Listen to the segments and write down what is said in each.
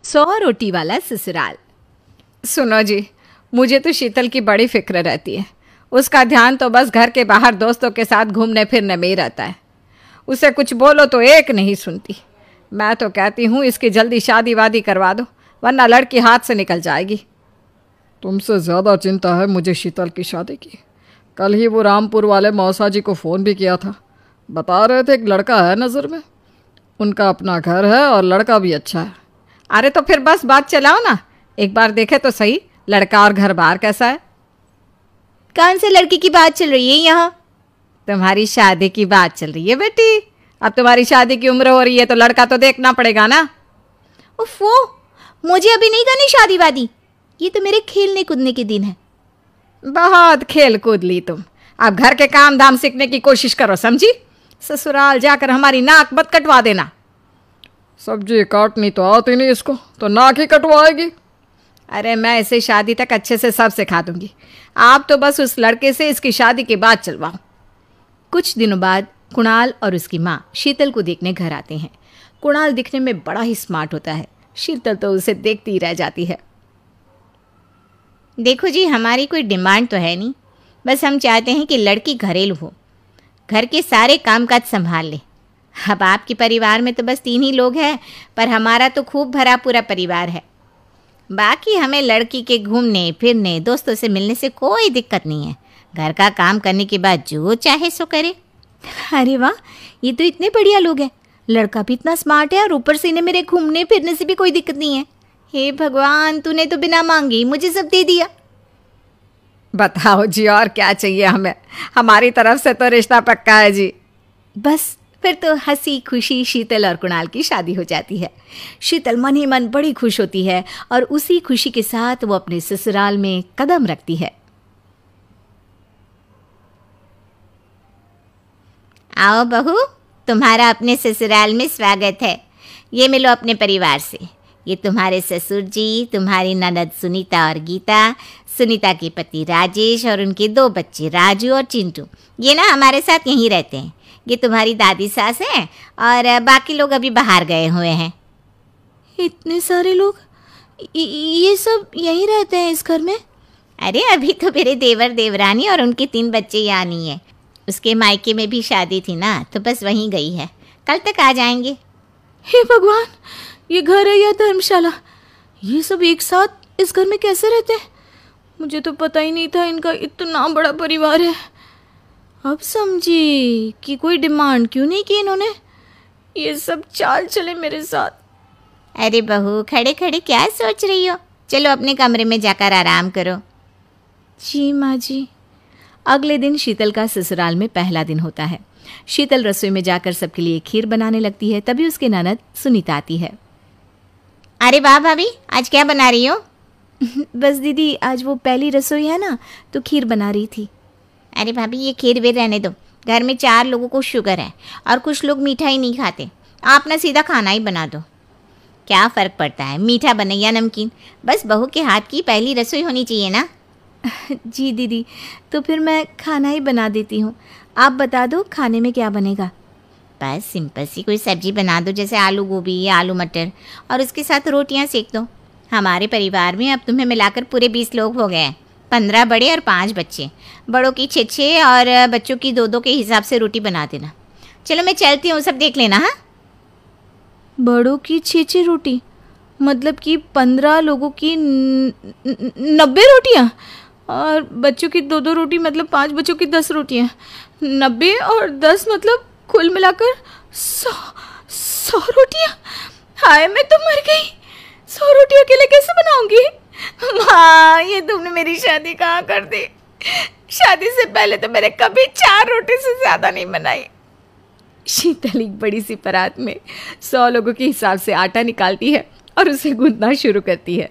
100 रोटी वाला ससुराल। सुनो जी, मुझे तो शीतल की बड़ी फिक्र रहती है। उसका ध्यान तो बस घर के बाहर दोस्तों के साथ घूमने फिरने में ही रहता है। उसे कुछ बोलो तो एक नहीं सुनती। मैं तो कहती हूँ इसकी जल्दी शादी वादी करवा दो, वरना लड़की हाथ से निकल जाएगी। तुमसे ज़्यादा चिंता है मुझे शीतल की शादी की। कल ही वो रामपुर वाले मौसा जी को फ़ोन भी किया था। बता रहे थे एक लड़का है नज़र में, उनका अपना घर है और लड़का भी अच्छा है। अरे तो फिर बस बात चलाओ ना, एक बार देखे तो सही लड़का और घर बार कैसा है। कौन से लड़की की बात चल रही है यहाँ? तुम्हारी शादी की बात चल रही है बेटी। अब तुम्हारी शादी की उम्र हो रही है तो लड़का तो देखना पड़ेगा ना। उफ़ो, मुझे अभी नहीं करनी शादी वादी। ये तो मेरे खेलने कूदने के दिन है। बहुत खेल कूद ली तुम। अब घर के काम धाम सीखने की कोशिश करो, समझी? ससुराल जाकर हमारी नाक मत कटवा देना। सब्जी काटनी तो आती नहीं इसको, तो नाक ही कटवाएगी। अरे मैं इसे शादी तक अच्छे से सब सिखा दूंगी। आप तो बस उस लड़के से इसकी शादी के बाद चलवाओ। कुछ दिनों बाद कुणाल और उसकी माँ शीतल को देखने घर आते हैं। कुणाल दिखने में बड़ा ही स्मार्ट होता है। शीतल तो उसे देखती ही रह जाती है। देखो जी, हमारी कोई डिमांड तो है नहीं, बस हम चाहते हैं कि लड़की घरेलू हो, घर के सारे कामकाज संभाल ले। अब आपके परिवार में तो बस 3 ही लोग हैं, पर हमारा तो खूब भरा पूरा परिवार है। बाकी हमें लड़की के घूमने फिरने दोस्तों से मिलने से कोई दिक्कत नहीं है। घर का काम करने के बाद जो चाहे सो करे। अरे वाह, ये तो इतने बढ़िया लोग हैं। लड़का भी इतना स्मार्ट है और ऊपर से इन्हें मेरे घूमने फिरने से भी कोई दिक्कत नहीं है। हे भगवान, तूने तो बिना मांगे ही मुझे सब दे दिया। बताओ जी, और क्या चाहिए हमें? हमारी तरफ से तो रिश्ता पक्का है जी। बस फिर तो हंसी खुशी शीतल और कुणाल की शादी हो जाती है। शीतल मन ही मन बड़ी खुश होती है और उसी खुशी के साथ वो अपने ससुराल में कदम रखती है। आओ बहू, तुम्हारा अपने ससुराल में स्वागत है। ये मिलो अपने परिवार से। ये तुम्हारे ससुर जी, तुम्हारी ननद सुनीता और गीता, सुनीता के पति राजेश और उनके 2 बच्चे राजू और चिंटू। ये ना हमारे साथ यहीं रहते हैं। ये तुम्हारी दादी सास हैं और बाकी लोग अभी बाहर गए हुए हैं। इतने सारे लोग, ये सब यहीं रहते हैं इस घर में? अरे अभी तो मेरे देवर देवरानी और उनके 3 बच्चे यहाँ नहीं है। उसके मायके में भी शादी थी ना, तो बस वहीं गई है। कल तक आ जाएंगे। हे भगवान, ये घर है या धर्मशाला? ये सब एक साथ इस घर में कैसे रहते हैं? मुझे तो पता ही नहीं था इनका इतना बड़ा परिवार है। अब समझी कि कोई डिमांड क्यों नहीं की इन्होंने। ये सब चाल चले मेरे साथ। अरे बहू, खड़े खड़े क्या सोच रही हो? चलो अपने कमरे में जाकर आराम करो। जी माँ जी। अगले दिन शीतल का ससुराल में पहला दिन होता है। शीतल रसोई में जाकर सबके लिए खीर बनाने लगती है। तभी उसके ननद सुनीता आती है। अरे वाह भाभी, आज क्या बना रही हो? बस दीदी, आज वो पहली रसोई है ना, तो खीर बना रही थी। अरे भाभी, ये खीर वीर रहने दो। घर में 4 लोगों को शुगर है और कुछ लोग मीठा ही नहीं खाते। आप ना सीधा खाना ही बना दो। क्या फ़र्क पड़ता है, मीठा बने या नमकीन, बस बहू के हाथ की पहली रसोई होनी चाहिए ना। जी दीदी, तो फिर मैं खाना ही बना देती हूँ। आप बता दो खाने में क्या बनेगा? बस सिंपल सी कोई सब्जी बना दो, जैसे आलू गोभी या आलू मटर, और उसके साथ रोटियाँ सेक दो। हमारे परिवार में अब तुम्हें मिलाकर पूरे 20 लोग हो गए हैं। 15 बड़े और 5 बच्चे। बड़ों की 6 और बच्चों की 2 के हिसाब से रोटी बना देना। चलो मैं चलती हूँ, सब देख लेना। हाँ, बड़ों की 6 रोटी मतलब कि 15 लोगों की 90 रोटियाँ, और बच्चों की 2 रोटी मतलब 5 बच्चों की 10 रोटियाँ। 90 और 10 मतलब कुल मिलाकर 100 रोटियाँ। हाय, मैं तो मर गई। 100 रोटी अकेले कैसे बनाऊंगी? माँ, ये तुमने मेरी शादी कहाँ कर दी? शादी से पहले तो मैंने कभी 4 रोटी से ज़्यादा नहीं बनाई। शीतल एक बड़ी सी परात में 100 लोगों के हिसाब से आटा निकालती है और उसे गूंथना शुरू करती है।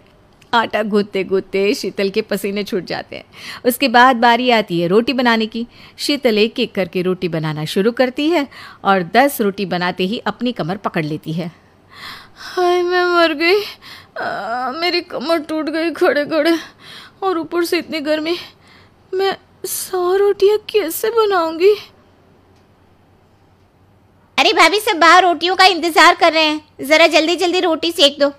आटा गूंथते गूंथते शीतल के पसीने छूट जाते हैं। उसके बाद बारी आती है रोटी बनाने की। शीतल एक एक करके रोटी बनाना शुरू करती है और 10 रोटी बनाते ही अपनी कमर पकड़ लेती है। हाय, मैं मर गई। मेरी कमर टूट गई खड़े खड़े, और ऊपर से इतनी गर्मी। मैं 100 रोटियाँ कैसे बनाऊंगी? अरे भाभी, सब बाहर रोटियों का इंतजार कर रहे हैं, ज़रा जल्दी जल्दी रोटी सेक दो।